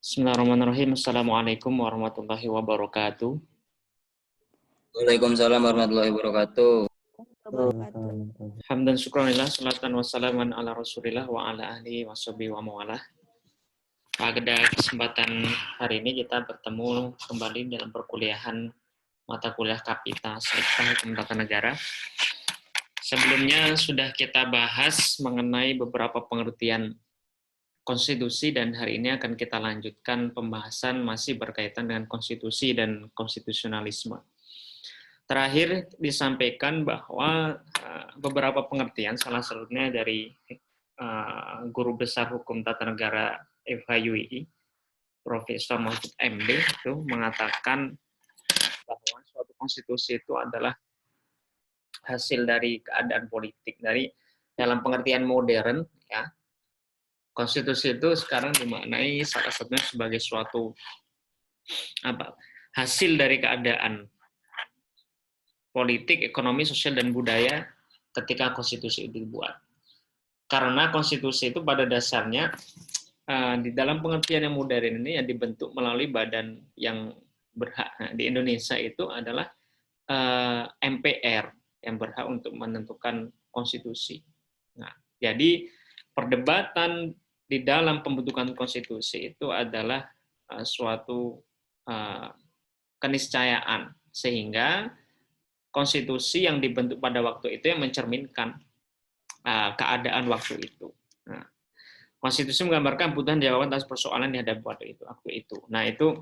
Bismillahirrahmanirrahim. Assalamualaikum warahmatullahi wabarakatuh. Waalaikumsalam warahmatullahi wabarakatuh. Hamdan syukranillah, salatan wassalaman ala rasulillah wa ala ahli wa sahbihi wa mawalah. Pada kesempatan hari ini kita bertemu kembali dalam perkuliahan mata kuliah Kapita Sekta Hukum Tata Negara. Sebelumnya sudah kita bahas mengenai beberapa pengertian konstitusi dan hari ini akan kita lanjutkan pembahasan masih berkaitan dengan konstitusi dan konstitusionalisme. Terakhir disampaikan bahwa beberapa pengertian, salah satunya dari Guru Besar Hukum Tata Negara FHUII, Profesor Mahfud MD, itu mengatakan bahwa suatu konstitusi itu adalah hasil dari keadaan politik. Dari dalam pengertian modern, ya, konstitusi itu sekarang dimaknai salah satunya sebagai suatu hasil dari keadaan politik, ekonomi, sosial, dan budaya ketika konstitusi itu dibuat. Karena konstitusi itu pada dasarnya di dalam pengertian yang modern ini yang dibentuk melalui badan yang berhak. Nah, di Indonesia itu adalah MPR yang berhak untuk menentukan konstitusi. Nah, jadi perdebatan di dalam pembentukan konstitusi itu adalah suatu keniscayaan, sehingga konstitusi yang dibentuk pada waktu itu yang mencerminkan keadaan waktu itu. Nah, konstitusi menggambarkan kebutuhan jawaban atas persoalan yang ada waktu itu. Nah, itu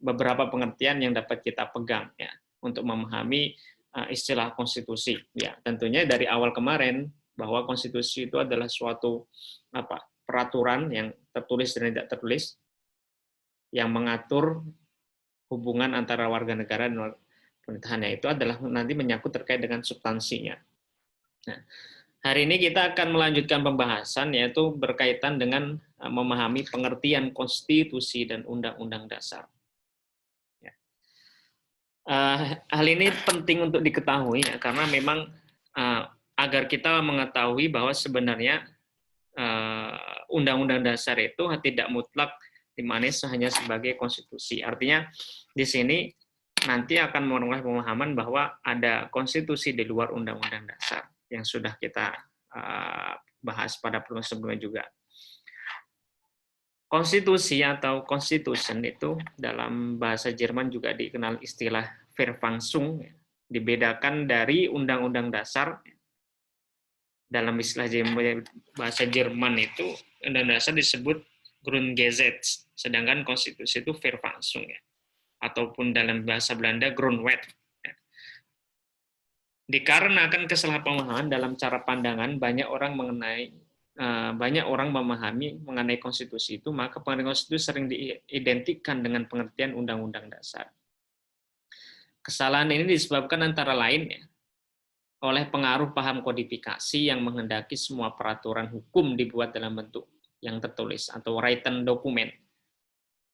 beberapa pengertian yang dapat kita pegang ya untuk memahami istilah konstitusi. Ya, tentunya dari awal kemarin bahwa konstitusi itu adalah suatu peraturan yang tertulis dan tidak tertulis yang mengatur hubungan antara warga negara dan pemerintahannya. Itu adalah nanti menyangkut terkait dengan substansinya. Nah, hari ini kita akan melanjutkan pembahasan yaitu berkaitan dengan memahami pengertian konstitusi dan undang-undang dasar. Ya. Hal ini penting untuk diketahui ya, karena memang agar kita mengetahui bahwa sebenarnya undang-undang dasar itu tidak mutlak dimaknai hanya sebagai konstitusi. Artinya di sini nanti akan mengenai pemahaman bahwa ada konstitusi di luar undang-undang dasar yang sudah kita bahas pada pertemuan sebelumnya juga. Konstitusi atau constitution itu dalam bahasa Jerman juga dikenal istilah Verfassung, dibedakan dari undang-undang dasar. Dalam istilah bahasa Jerman itu undang-undang dasar disebut Grundgesetz, sedangkan konstitusi itu Verfassung ya. Ataupun dalam bahasa Belanda Grondwet. Dikarenakan kesalahpahaman dalam cara pandangan banyak orang memahami mengenai konstitusi itu, maka pengertian konstitusi sering diidentikan dengan pengertian undang-undang dasar. Kesalahan ini disebabkan antara lain ya, oleh pengaruh paham kodifikasi yang menghendaki semua peraturan hukum dibuat dalam bentuk yang tertulis atau written document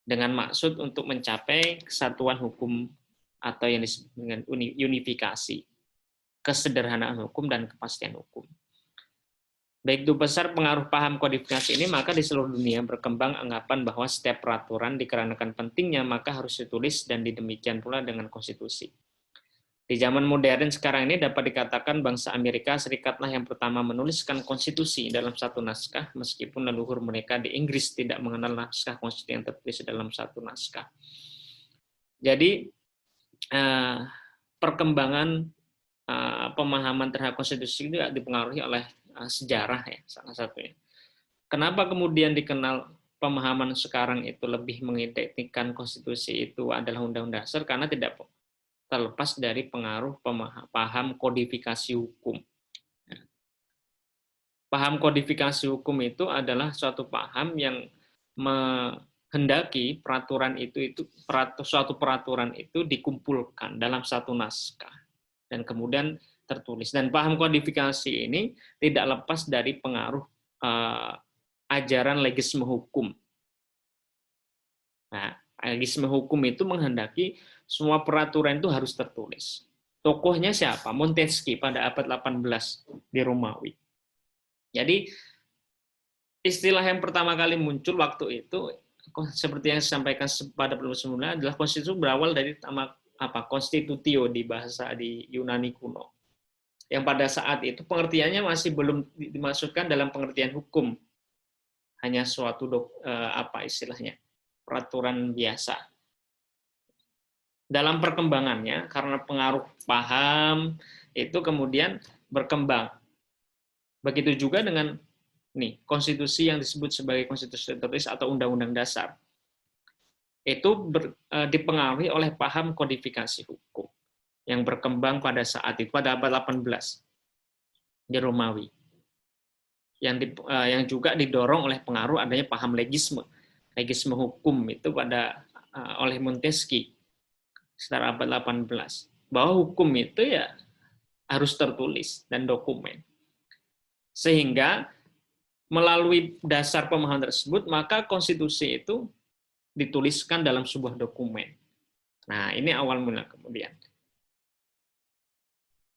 dengan maksud untuk mencapai kesatuan hukum atau yang disebut dengan unifikasi, kesederhanaan hukum dan kepastian hukum. Baik itu besar pengaruh paham kodifikasi ini, maka di seluruh dunia berkembang anggapan bahwa setiap peraturan dikarenakan pentingnya maka harus ditulis, dan demikian pula dengan konstitusi. Di zaman modern sekarang ini dapat dikatakan bangsa Amerika Serikatlah yang pertama menuliskan konstitusi dalam satu naskah, meskipun leluhur mereka di Inggris tidak mengenal naskah konstitusi yang tertulis dalam satu naskah. Jadi perkembangan pemahaman terhadap konstitusi juga dipengaruhi oleh sejarah ya, salah satunya. Kenapa kemudian dikenal pemahaman sekarang itu lebih mengidentikan konstitusi itu adalah undang-undang dasar? Karena tidak terlepas dari pengaruh paham kodifikasi hukum. Paham kodifikasi hukum itu adalah suatu paham yang menghendaki suatu peraturan itu dikumpulkan dalam satu naskah dan kemudian tertulis. Dan paham kodifikasi ini tidak lepas dari pengaruh ajaran legisme hukum. Nah, legisme hukum itu menghendaki semua peraturan itu harus tertulis. Tokohnya siapa? Montesquieu pada abad 18 di Romawi. Jadi istilah yang pertama kali muncul waktu itu seperti yang disampaikan pada sebelumnya adalah konstitusi berawal dari constitutio di bahasa di Yunani kuno. Yang pada saat itu pengertiannya masih belum dimasukkan dalam pengertian hukum, hanya suatu peraturan biasa. Dalam perkembangannya, karena pengaruh paham itu kemudian berkembang. Begitu juga dengan konstitusi yang disebut sebagai konstitusi tertulis atau undang-undang dasar. Itu dipengaruhi oleh paham kodifikasi hukum yang berkembang pada saat itu, pada abad 18 di Romawi. Yang juga didorong oleh pengaruh adanya paham legisme hukum itu oleh Montesquieu sekitar abad 18, bahwa hukum itu ya harus tertulis dan dokumen. Sehingga melalui dasar pemahaman tersebut, maka konstitusi itu dituliskan dalam sebuah dokumen. Nah, ini awal mula kemudian.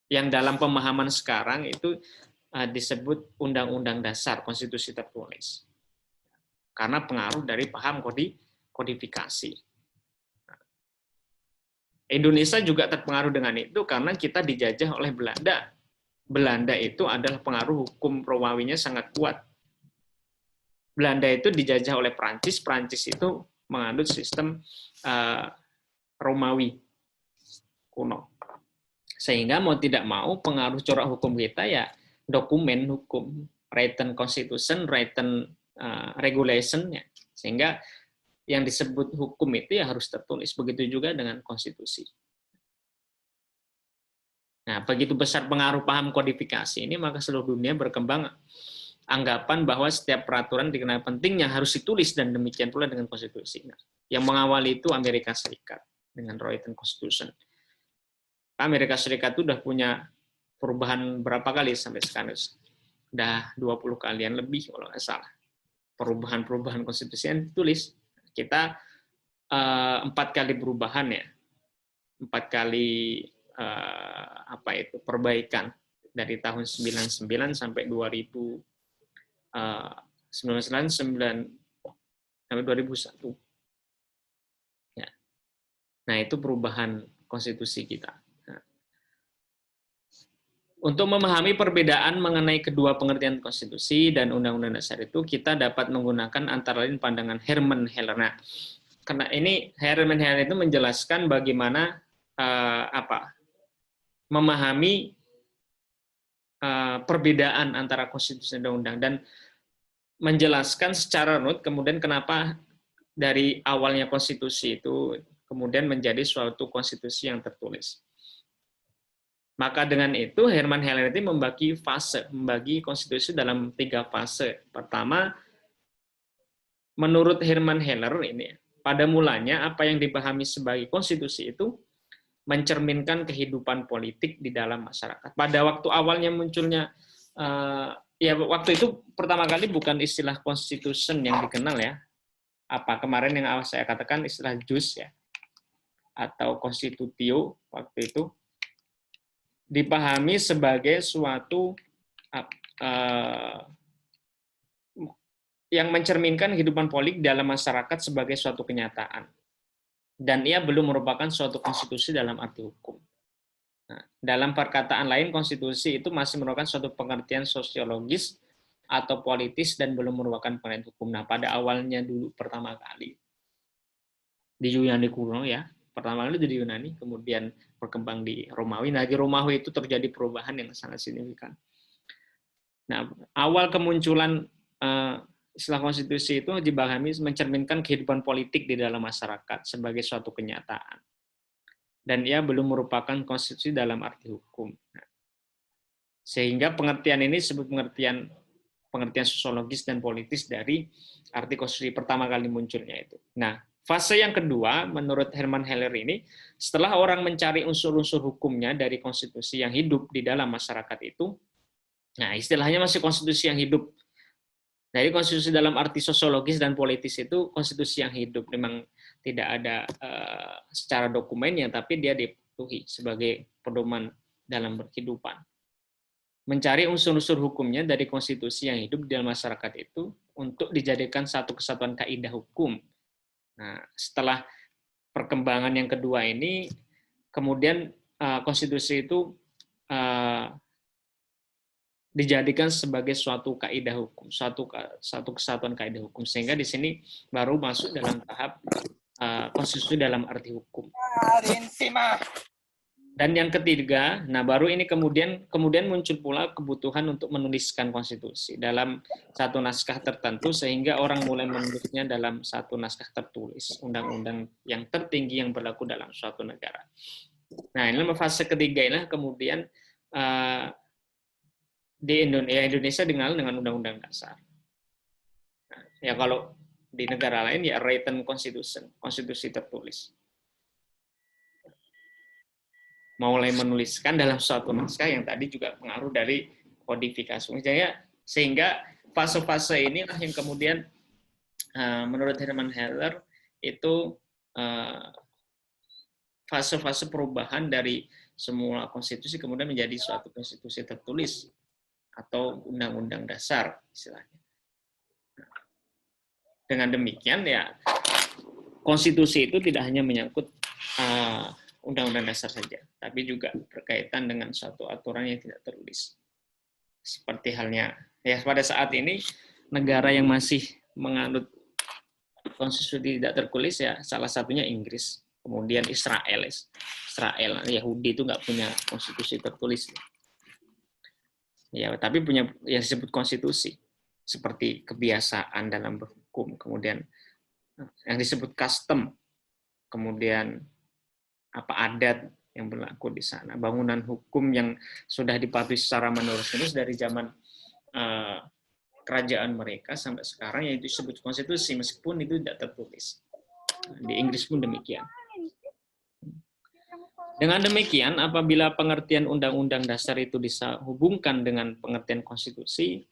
Yang dalam pemahaman sekarang itu disebut Undang-Undang Dasar Konstitusi Tertulis. Karena pengaruh dari paham kodifikasi. Indonesia juga terpengaruh dengan itu karena kita dijajah oleh Belanda. Belanda itu adalah pengaruh hukum Romawinya sangat kuat. Belanda itu dijajah oleh Prancis, Prancis itu menganut sistem Romawi kuno. Sehingga mau tidak mau pengaruh corak hukum kita ya dokumen hukum, written constitution, written regulation, ya. Sehingga yang disebut hukum itu ya harus tertulis. Begitu juga dengan konstitusi. Nah, begitu besar pengaruh paham kodifikasi ini, maka seluruh dunia berkembang anggapan bahwa setiap peraturan dikenal pentingnya harus ditulis, dan demikian pula dengan konstitusi. Nah, yang mengawali itu Amerika Serikat dengan written constitution. Amerika Serikat itu sudah punya perubahan berapa kali sampai sekarang? Sudah 20 kalian lebih kalau nggak salah. Perubahan konstitusi yang ditulis. Kita 4 kali perubahan ya. 4 kali perbaikan dari tahun 99 sampai 2001. Ya. Nah, itu perubahan konstitusi kita. Untuk memahami perbedaan mengenai kedua pengertian konstitusi dan undang-undang dasar itu, kita dapat menggunakan antara lain pandangan Hermann Heller. Nah, karena ini Hermann Heller itu menjelaskan bagaimana memahami perbedaan antara konstitusi dan undang-undang, dan menjelaskan secara runut kemudian kenapa dari awalnya konstitusi itu kemudian menjadi suatu konstitusi yang tertulis. Maka dengan itu Hermann Heller itu membagi konstitusi dalam 3 fase. Pertama, menurut Hermann Heller ini, pada mulanya apa yang dipahami sebagai konstitusi itu mencerminkan kehidupan politik di dalam masyarakat. Pada waktu awalnya munculnya, waktu itu pertama kali bukan istilah constitution yang dikenal ya. Kemarin yang saya katakan istilah jus ya, atau constitutio waktu itu, dipahami sebagai suatu yang mencerminkan kehidupan politik dalam masyarakat sebagai suatu kenyataan. Dan ia belum merupakan suatu konstitusi dalam arti hukum. Nah, dalam perkataan lain, konstitusi itu masih merupakan suatu pengertian sosiologis atau politis dan belum merupakan pengertian hukum. Nah, pada awalnya dulu pertama kali di Yunani kuno ya, pertama kali di Yunani, kemudian berkembang di Romawi. Nah, di Romawi itu terjadi perubahan yang sangat signifikan. Nah, awal kemunculan istilah konstitusi itu dipahami mencerminkan kehidupan politik di dalam masyarakat sebagai suatu kenyataan. Dan ia belum merupakan konstitusi dalam arti hukum. Sehingga pengertian ini disebut pengertian sosiologis dan politis dari arti konstitusi pertama kali munculnya itu. Nah, fase yang kedua, menurut Hermann Heller ini, setelah orang mencari unsur-unsur hukumnya dari konstitusi yang hidup di dalam masyarakat itu, nah istilahnya masih konstitusi yang hidup. Jadi konstitusi dalam arti sosiologis dan politis itu konstitusi yang hidup, memang tidak ada secara dokumennya, tapi dia dipatuhi sebagai pedoman dalam berkehidupan. Mencari unsur-unsur hukumnya dari konstitusi yang hidup di dalam masyarakat itu untuk dijadikan satu kesatuan kaidah hukum Nah, setelah perkembangan yang kedua ini, kemudian konstitusi itu dijadikan sebagai suatu kaidah hukum, satu kesatuan kaidah hukum, sehingga di sini baru masuk dalam tahap konstitusi dalam arti hukum. Dan yang ketiga, nah baru ini kemudian muncul pula kebutuhan untuk menuliskan konstitusi dalam satu naskah tertentu, sehingga orang mulai menulisnya dalam satu naskah tertulis, undang-undang yang tertinggi yang berlaku dalam suatu negara. Nah, ini fase ketiga ini kemudian di Indonesia dikenal dengan undang-undang dasar. Nah, ya kalau di negara lain ya written constitution, konstitusi tertulis. Mulai menuliskan dalam suatu naskah yang tadi juga pengaruh dari kodifikasi. Sehingga fase-fase inilah yang kemudian menurut Hermann Heller itu fase-fase perubahan dari semula konstitusi kemudian menjadi suatu konstitusi tertulis atau undang-undang dasar istilahnya. Dengan demikian ya konstitusi itu tidak hanya menyangkut undang-undang dasar saja, tapi juga berkaitan dengan suatu aturan yang tidak tertulis. Seperti halnya, ya pada saat ini negara yang masih menganut konstitusi tidak tertulis ya salah satunya Inggris, kemudian Israel, Yahudi itu nggak punya konstitusi tertulis. Ya, tapi punya yang disebut konstitusi, seperti kebiasaan dalam berhukum, kemudian yang disebut custom, kemudian adat yang berlaku di sana, bangunan hukum yang sudah dipatuhi secara menerus-menerus dari zaman kerajaan mereka sampai sekarang, yaitu disebut konstitusi, meskipun itu tidak tertulis. Di Inggris pun demikian. Dengan demikian, apabila pengertian undang-undang dasar itu dihubungkan dengan pengertian konstitusi,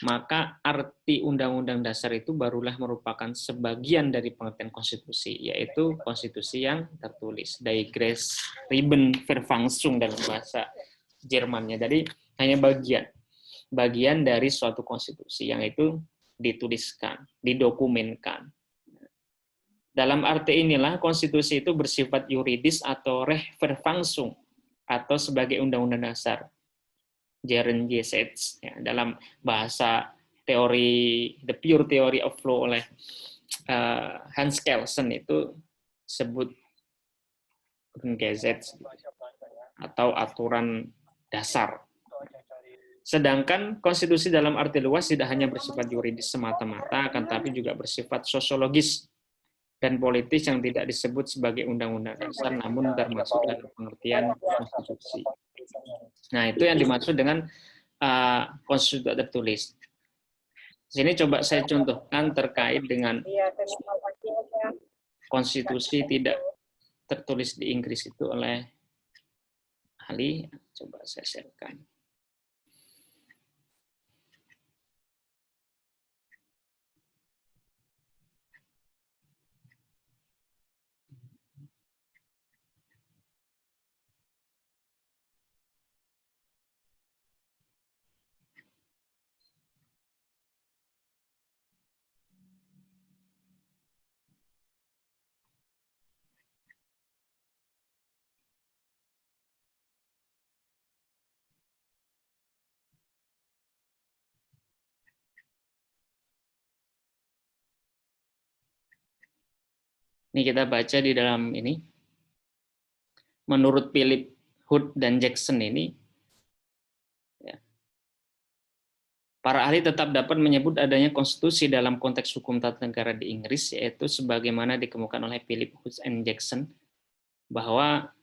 maka arti undang-undang dasar itu barulah merupakan sebagian dari pengertian konstitusi, yaitu konstitusi yang tertulis, die Gesetzgebungsverfassung dalam bahasa Jermannya. Jadi hanya bagian dari suatu konstitusi yang itu dituliskan, didokumenkan. Dalam arti inilah konstitusi itu bersifat yuridis atau Rechtsverfassung atau sebagai undang-undang dasar. Gesetz, ya, dalam bahasa teori The Pure Theory of Law oleh Hans Kelsen itu sebut Gesetz atau aturan dasar. Sedangkan konstitusi dalam arti luas tidak hanya bersifat yuridis semata-mata, akan tapi juga bersifat sosiologis dan politis yang tidak disebut sebagai undang-undang dasar, namun termasuk dalam pengertian konstitusi. Nah, itu yang dimaksud dengan konstitusi tertulis. Sini coba saya contohkan terkait dengan konstitusi tidak tertulis di Inggris itu oleh ahli. Coba saya sharekan. Ini kita baca di dalam ini. Menurut Philip Hood dan Jackson ini, ya, para ahli tetap dapat menyebut adanya konstitusi dalam konteks hukum tata negara di Inggris, yaitu sebagaimana dikemukakan oleh Philip Hood dan Jackson, bahwa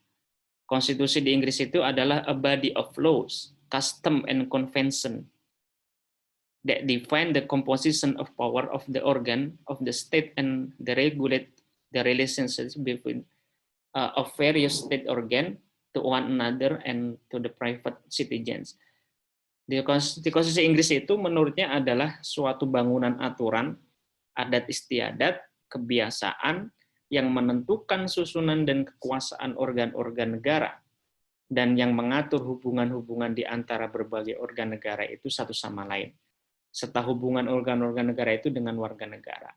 konstitusi di Inggris itu adalah a body of laws, custom and convention that define the composition of power of the organ of the state and the regulate the relationships between of various state organ to one another and to the private citizens. Di konstitusi Inggris itu menurutnya adalah suatu bangunan aturan, adat istiadat, kebiasaan yang menentukan susunan dan kekuasaan organ-organ negara dan yang mengatur hubungan-hubungan di antara berbagai organ negara itu satu sama lain, serta hubungan organ-organ negara itu dengan warga negara.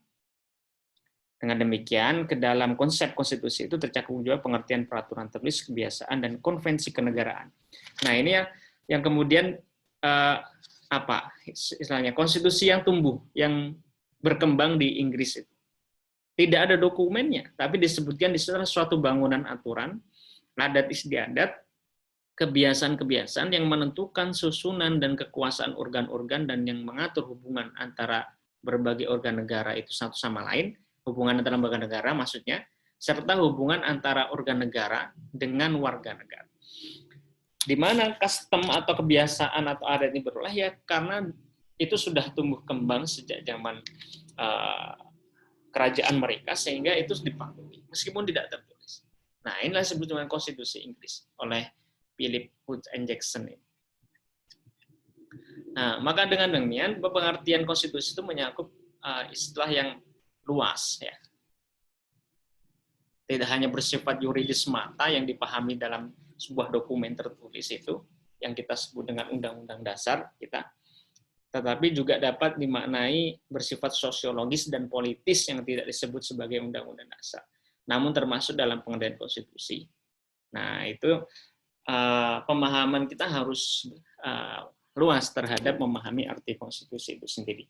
Dengan demikian, ke dalam konsep konstitusi itu tercakup juga pengertian peraturan tertulis, kebiasaan, dan konvensi kenegaraan. Nah, ini yang kemudian istilahnya konstitusi yang tumbuh, yang berkembang di Inggris itu. Tidak ada dokumennya, tapi disebutkan di sana suatu bangunan aturan, adat istiadat, kebiasaan-kebiasaan yang menentukan susunan dan kekuasaan organ-organ dan yang mengatur hubungan antara berbagai organ negara itu satu sama lain, hubungan antara lembaga negara maksudnya, serta hubungan antara organ negara dengan warga negara. Di mana custom atau kebiasaan atau adat ini berulah ya karena itu sudah tumbuh kembang sejak zaman kerajaan mereka sehingga itu dipatuhi meskipun tidak tertulis. Nah, inilah disebut dengan konstitusi Inggris oleh Philip Woods and Jackson. Nah, maka dengan demikian pengertian konstitusi itu menyakup istilah yang luas ya. Tidak hanya bersifat yuridis semata yang dipahami dalam sebuah dokumen tertulis itu yang kita sebut dengan undang-undang dasar kita, tetapi juga dapat dimaknai bersifat sosiologis dan politis yang tidak disebut sebagai undang-undang dasar, namun termasuk dalam pengertian konstitusi. Nah, itu pemahaman kita harus luas terhadap memahami arti konstitusi itu sendiri.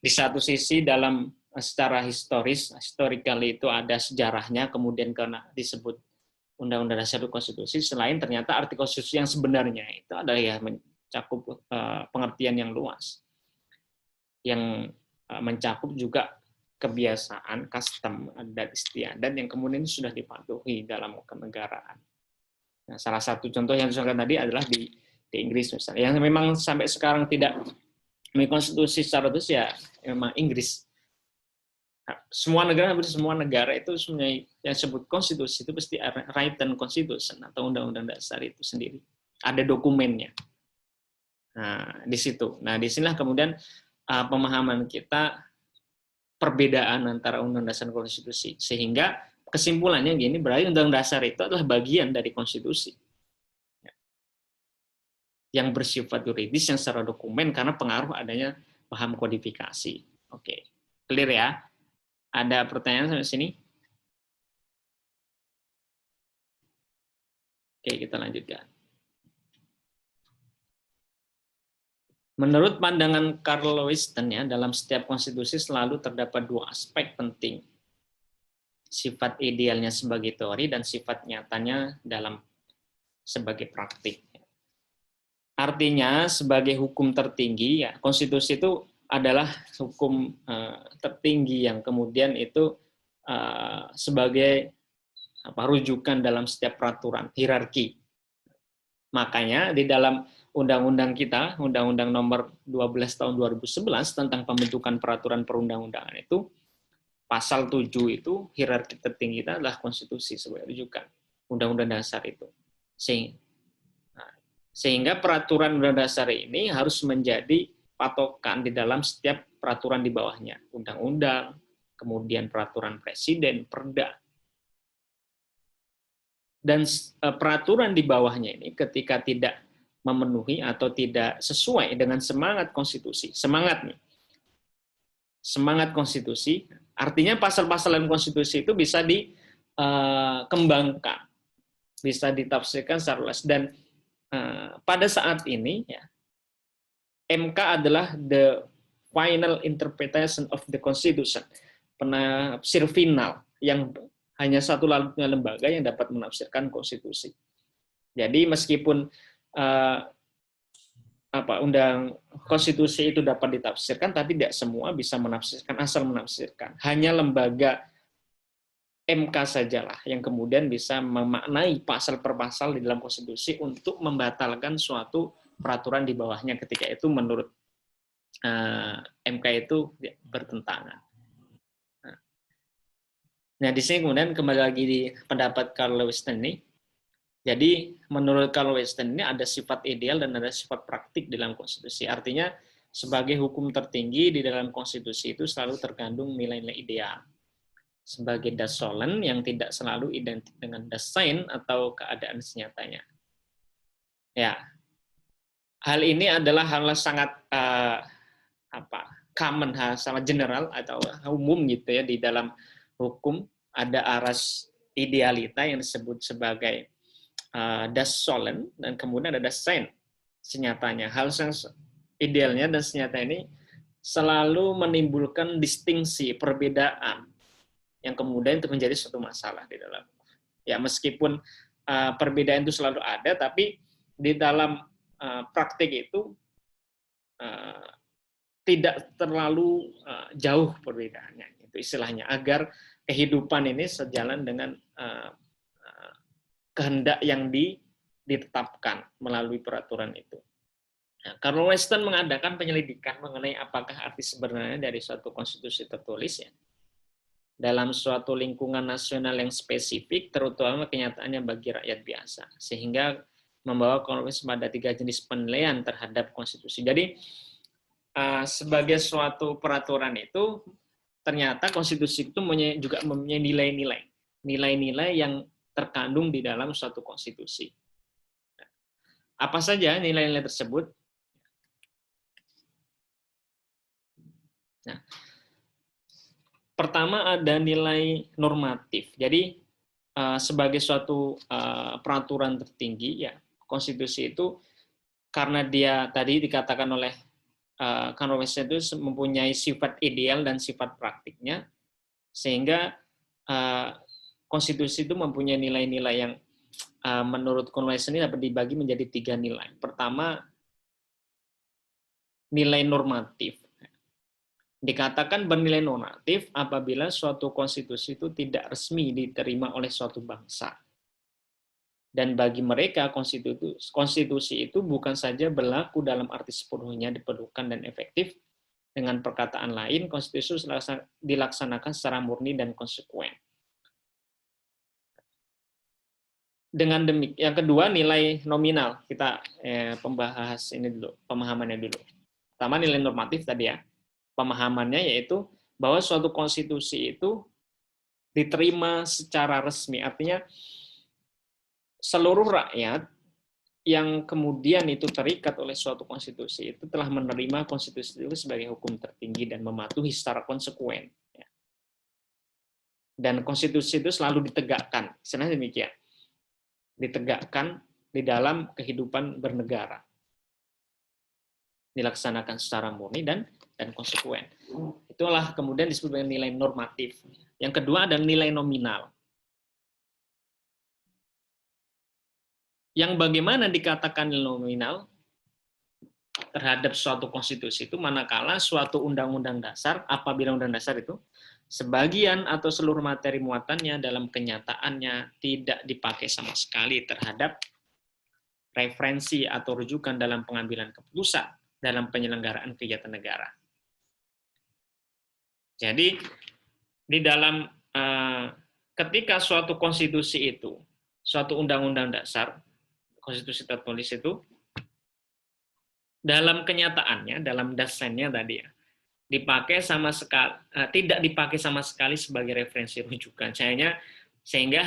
Di satu sisi dalam secara historical itu ada sejarahnya, kemudian karena disebut Undang-Undang Dasar itu konstitusi, selain ternyata arti konstitusi yang sebenarnya itu adalah ya mencakup pengertian yang luas, yang mencakup juga kebiasaan, custom, adat istiadat yang kemudian sudah dipatuhi dalam kenegaraan. Nah, salah satu contoh yang disebutkan tadi adalah di Inggris misalnya, yang memang sampai sekarang tidak konstitusi secara terus ya memang Inggris. Nah, semua negara itu sebenarnya yang disebut konstitusi itu pasti written constitution atau undang-undang dasar itu sendiri. Ada dokumennya. Nah, di situ. Nah, disinilah kemudian pemahaman kita perbedaan antara undang-undang dasar dan konstitusi. Sehingga kesimpulannya gini, berarti undang-undang dasar itu adalah bagian dari konstitusi. Yang bersifat yuridis yang secara dokumen karena pengaruh adanya paham kodifikasi. Oke, clear ya? Ada pertanyaan sampai sini? Oke, kita lanjutkan. Menurut pandangan Carl Lewiston ya, dalam setiap konstitusi selalu terdapat dua aspek penting. Sifat idealnya sebagai teori dan sifat nyatanya dalam sebagai praktik. Artinya sebagai hukum tertinggi ya, konstitusi itu adalah hukum tertinggi yang kemudian itu sebagai rujukan dalam setiap peraturan hierarki. Makanya di dalam undang-undang kita, Undang-Undang Nomor 12 Tahun 2011 tentang pembentukan peraturan perundang-undangan itu pasal 7 itu hierarki tertinggi kita adalah konstitusi sebagai rujukan Undang-Undang Dasar itu. Sehingga peraturan undang dasar ini harus menjadi patokan di dalam setiap peraturan di bawahnya. Undang-undang, kemudian peraturan presiden, perda. Dan peraturan di bawahnya ini ketika tidak memenuhi atau tidak sesuai dengan semangat konstitusi, semangat konstitusi, artinya pasal-pasal dalam konstitusi itu bisa dikembangkan, bisa ditafsirkan secara luas. Dan pada saat ini ya, MK adalah the final interpretation of the Constitution, penafsir final yang hanya satu lembaga yang dapat menafsirkan konstitusi. Jadi meskipun undang konstitusi itu dapat ditafsirkan, tapi tidak semua bisa menafsirkan asal menafsirkan. Hanya lembaga MK sajalah yang kemudian bisa memaknai pasal per pasal di dalam konstitusi untuk membatalkan suatu peraturan di bawahnya ketika itu menurut MK itu bertentangan. Nah, di sini kemudian kembali lagi di pendapat Carl Lewiston ini. Jadi menurut Carl Lewiston ini ada sifat ideal dan ada sifat praktik dalam konstitusi. Artinya sebagai hukum tertinggi di dalam konstitusi itu selalu terkandung nilai-nilai ideal. Sebagai das solem yang tidak selalu identik dengan das sein atau keadaan senyatanya. Ya, hal ini adalah hal sangat common, sangat general atau umum gitu ya, di dalam hukum ada aras idealita yang disebut sebagai das sollen, dan kemudian ada das sein, senyatanya. Hal yang idealnya dan senyata ini selalu menimbulkan distingsi, perbedaan, yang kemudian itu menjadi suatu masalah di dalam. Ya, meskipun perbedaan itu selalu ada, tapi di dalam praktik itu tidak terlalu jauh perbedaannya, itu istilahnya, agar kehidupan ini sejalan dengan kehendak yang ditetapkan melalui peraturan itu. Nah, Karl Weston mengadakan penyelidikan mengenai apakah arti sebenarnya dari suatu konstitusi tertulis ya, dalam suatu lingkungan nasional yang spesifik, terutama kenyataannya bagi rakyat biasa, sehingga membawa konsensus pada 3 jenis penilaian terhadap konstitusi. Jadi, sebagai suatu peraturan itu, ternyata konstitusi itu juga mempunyai nilai-nilai yang terkandung di dalam suatu konstitusi. Apa saja nilai-nilai tersebut? Nah, pertama ada nilai normatif. Jadi sebagai suatu peraturan tertinggi, ya konstitusi itu karena dia tadi dikatakan oleh Karl Weston itu mempunyai sifat ideal dan sifat praktiknya, sehingga konstitusi itu mempunyai nilai-nilai yang menurut Karl Weston ini dapat dibagi menjadi 3 nilai. Pertama, nilai normatif. Dikatakan bernilai normatif apabila suatu konstitusi itu tidak resmi diterima oleh suatu bangsa. Dan bagi mereka, konstitusi itu bukan saja berlaku dalam arti sepenuhnya diperlukan dan efektif. Dengan perkataan lain, konstitusi dilaksanakan secara murni dan konsekuen. Dengan demikian, yang kedua, nilai nominal. Kita pembahas ini dulu, pemahamannya dulu. Pertama, nilai normatif tadi ya. Pemahamannya yaitu bahwa suatu konstitusi itu diterima secara resmi, artinya seluruh rakyat yang kemudian itu terikat oleh suatu konstitusi itu telah menerima konstitusi itu sebagai hukum tertinggi dan mematuhi secara konsekuen. Dan konstitusi itu selalu ditegakkan, sebenarnya demikian, ditegakkan di dalam kehidupan bernegara, dilaksanakan secara murni dan konsekuen. Itulah kemudian disebut dengan nilai normatif. Yang kedua adalah nilai nominal. Yang bagaimana dikatakan nilai nominal terhadap suatu konstitusi itu manakala suatu undang-undang dasar, apabila undang dasar itu sebagian atau seluruh materi muatannya dalam kenyataannya tidak dipakai sama sekali terhadap referensi atau rujukan dalam pengambilan keputusan dalam penyelenggaraan kegiatan negara. Jadi di dalam ketika suatu konstitusi itu, suatu undang-undang dasar, konstitusi tertulis itu, dalam kenyataannya, dalam dasarnya tadi ya, dipakai sama sekali, tidak dipakai sama sekali sebagai referensi rujukan, sehingga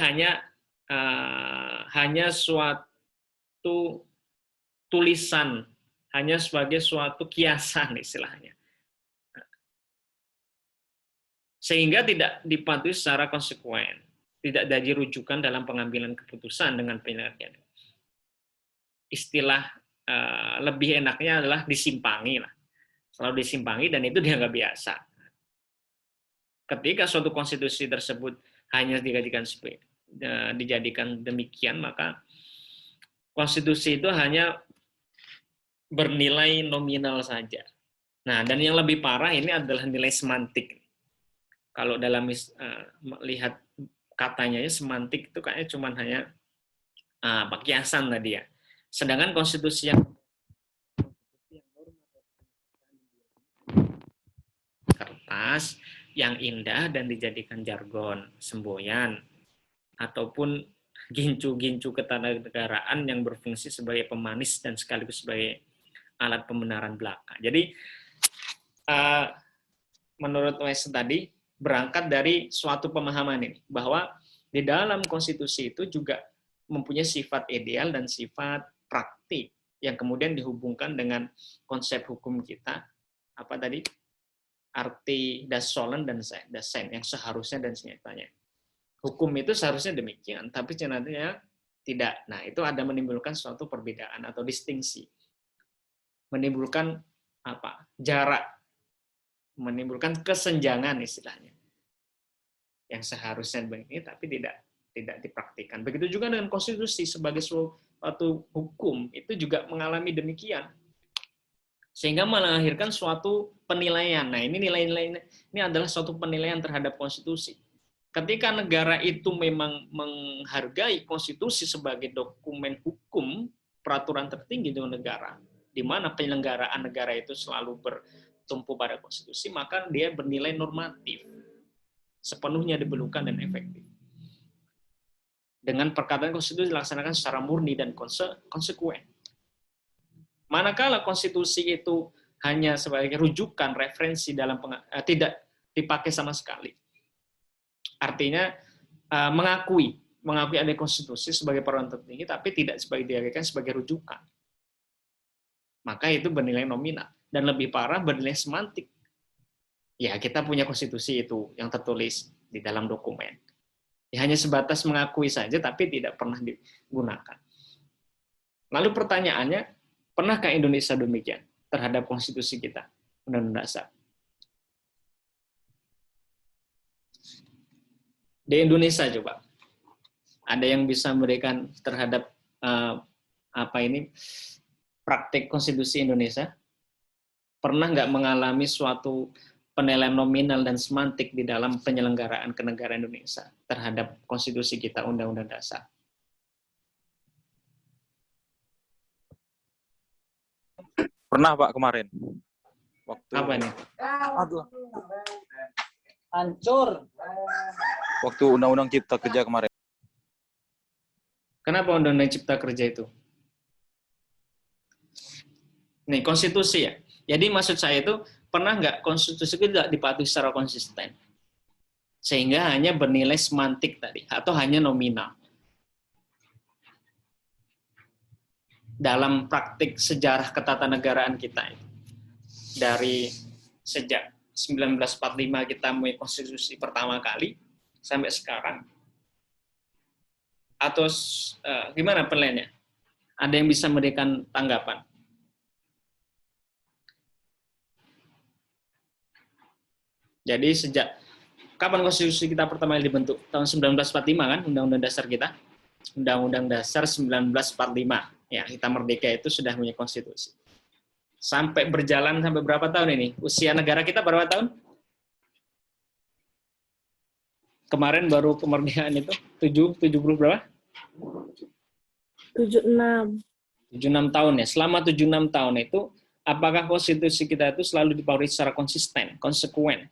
hanya suatu tulisan, hanya sebagai suatu kiasan istilahnya. Sehingga tidak dipatuhi secara konsekuen, tidak jadi rujukan dalam pengambilan keputusan dengan penyelenggaraan. Istilah lebih enaknya adalah disimpangi lah, selalu disimpangi dan itu dianggap biasa. Ketika suatu konstitusi tersebut hanya dijadikan demikian, maka konstitusi itu hanya bernilai nominal saja. Nah, dan yang lebih parah ini adalah nilai semantik. Kalau dalam melihat katanya semantik itu kayaknya cuma hanya kiasan tadi ya. Sedangkan konstitusi yang kertas yang indah dan dijadikan jargon, semboyan, ataupun gincu-gincu ketatanegaraan yang berfungsi sebagai pemanis dan sekaligus sebagai alat pembenaran belaka. Jadi menurut Weston tadi berangkat dari suatu pemahaman ini, bahwa di dalam konstitusi itu juga mempunyai sifat ideal dan sifat praktik yang kemudian dihubungkan dengan konsep hukum kita, apa tadi? arti das sollen dan das sein, yang seharusnya dan senyatanya. Hukum itu seharusnya demikian, tapi sebenarnya tidak. Nah, itu ada menimbulkan suatu perbedaan atau distingsi. Menimbulkan apa? Jarak, menimbulkan kesenjangan istilahnya. Yang seharusnya begini tapi tidak dipraktikkan. Begitu juga dengan konstitusi sebagai suatu hukum itu juga mengalami demikian. Sehingga melahirkan suatu penilaian. Nah, ini nilai-nilai ini adalah suatu penilaian terhadap konstitusi. Ketika negara itu memang menghargai konstitusi sebagai dokumen hukum, peraturan tertinggi di negara, di mana penyelenggaraan negara itu selalu bertumpu pada konstitusi, maka dia bernilai normatif, sepenuhnya diperlukan dan efektif. Dengan perkataan konstitusi dilaksanakan secara murni dan konsekuen. Manakala konstitusi itu hanya sebagai rujukan, referensi dalam tidak dipakai sama sekali. Artinya mengakui ada konstitusi sebagai peraturan tertinggi, tapi tidak dijadikan sebagai rujukan. Maka itu bernilai nominal. Dan lebih parah, bernilai semantik. Ya, kita punya konstitusi itu yang tertulis di dalam dokumen. Ya, hanya sebatas mengakui saja, tapi tidak pernah digunakan. Lalu pertanyaannya, pernahkah Indonesia demikian terhadap konstitusi kita, Undang-Undang Dasar? Di Indonesia coba, ada yang bisa memberikan terhadap praktik konstitusi Indonesia? Pernah nggak mengalami suatu penilaian nominal dan semantik di dalam penyelenggaraan kenegaraan Indonesia terhadap konstitusi kita, Undang-Undang Dasar? Pernah Pak kemarin. Waktu apa ini? Aduh. Hancur. Waktu Undang-Undang Cipta Kerja kemarin. Kenapa Undang-Undang Cipta Kerja itu? Nih, konstitusi ya. Jadi maksud saya itu, pernah nggak konstitusi itu tidak dipatuhi secara konsisten? Sehingga hanya bernilai semantik tadi, atau hanya nominal. Dalam praktik sejarah ketatanegaraan kita itu. Dari sejak 1945 kita mempunyai konstitusi pertama kali, sampai sekarang. Atau gimana penilaiannya? Ada yang bisa memberikan tanggapan? Jadi sejak kapan konstitusi kita pertama kali dibentuk? Tahun 1945 kan, Undang-Undang Dasar kita. Undang-Undang Dasar 1945. Ya, kita merdeka itu sudah punya konstitusi. Sampai berjalan sampai berapa tahun ini? Usia negara kita berapa tahun? Kemarin baru kemerdekaan itu 70 berapa? 76. 76 tahun ya. Selama 76 tahun itu, apakah konstitusi kita itu selalu dipakai secara konsisten, konsekuen?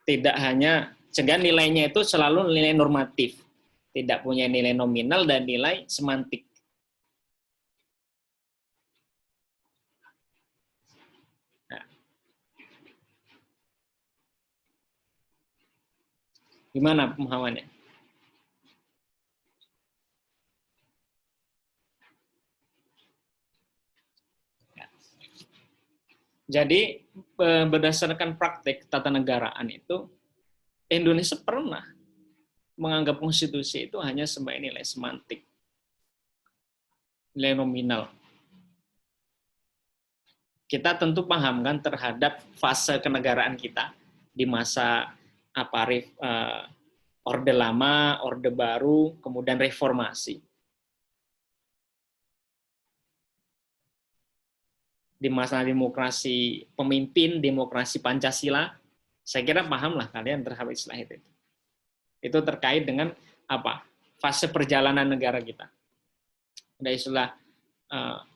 Tidak hanya, sehingga nilainya itu selalu nilai normatif. Tidak punya nilai nominal dan nilai semantik. Nah. Gimana pemahamannya? Jadi berdasarkan praktik tata negaraan itu, Indonesia pernah menganggap konstitusi itu hanya sebagai nilai semantik, nilai nominal. Kita tentu paham kan terhadap fase kenegaraan kita di masa Orde Lama, Orde Baru, kemudian reformasi. Di masa demokrasi pemimpin, demokrasi Pancasila, saya kira pahamlah kalian terhadap istilah itu. Itu terkait dengan fase perjalanan negara kita. Ada istilah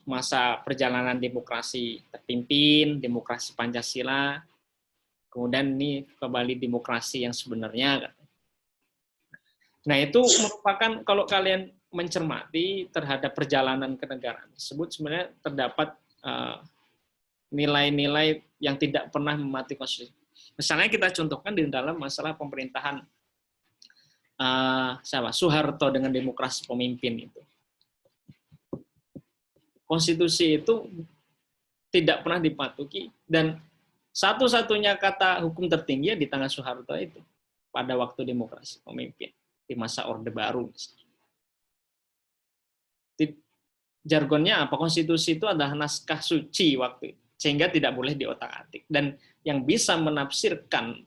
masa perjalanan demokrasi terpimpin, demokrasi Pancasila, kemudian ini kembali demokrasi yang sebenarnya. Nah, itu merupakan, kalau kalian mencermati terhadap perjalanan kenegaraan tersebut, sebenarnya terdapat nilai-nilai yang tidak pernah memati konstitusi. Misalnya kita contohkan di dalam masalah pemerintahan Soeharto dengan demokrasi pemimpin itu. Konstitusi itu tidak pernah dipatuhi, dan satu-satunya kata hukum tertinggi di tangan Soeharto itu pada waktu demokrasi pemimpin di masa Orde Baru. Jargonnya apa? Konstitusi itu adalah naskah suci waktu itu, sehingga tidak boleh diotak-atik. Dan yang bisa menafsirkan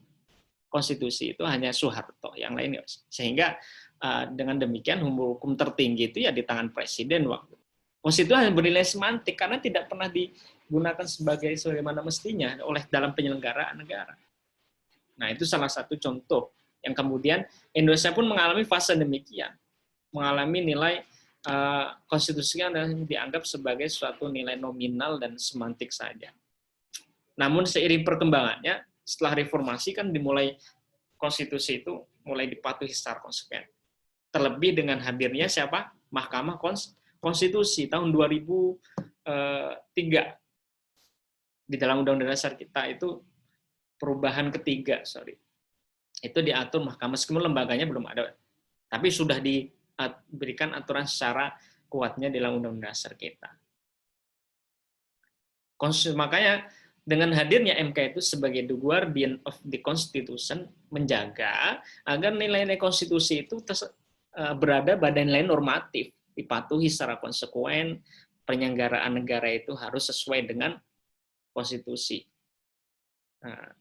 konstitusi itu hanya Soeharto, yang lain nggak bisa. Sehingga dengan demikian hukum tertinggi itu ya di tangan presiden waktu itu. Konstitusi hanya bernilai semantik karena tidak pernah digunakan sebagaimana mestinya oleh dalam penyelenggaraan negara. Nah, itu salah satu contoh yang kemudian Indonesia pun mengalami fase demikian, mengalami nilai konstitusinya dianggap sebagai suatu nilai nominal dan semantik saja. Namun seiring perkembangannya, setelah reformasi kan dimulai konstitusi itu mulai dipatuhi secara konsekuen. Terlebih dengan hadirnya siapa? Mahkamah Konstitusi tahun 2003. Di dalam Undang-Undang Dasar kita itu perubahan ketiga, itu diatur mahkamah, meskipun lembaganya belum ada, tapi sudah diberikan aturan secara kuatnya dalam Undang-Undang Dasar kita. Makanya dengan hadirnya MK itu sebagai the guardian of the Constitution, menjaga agar nilai-nilai konstitusi itu berada pada nilai normatif, dipatuhi secara konsekuen, penyelenggaraan negara itu harus sesuai dengan konstitusi. Nah,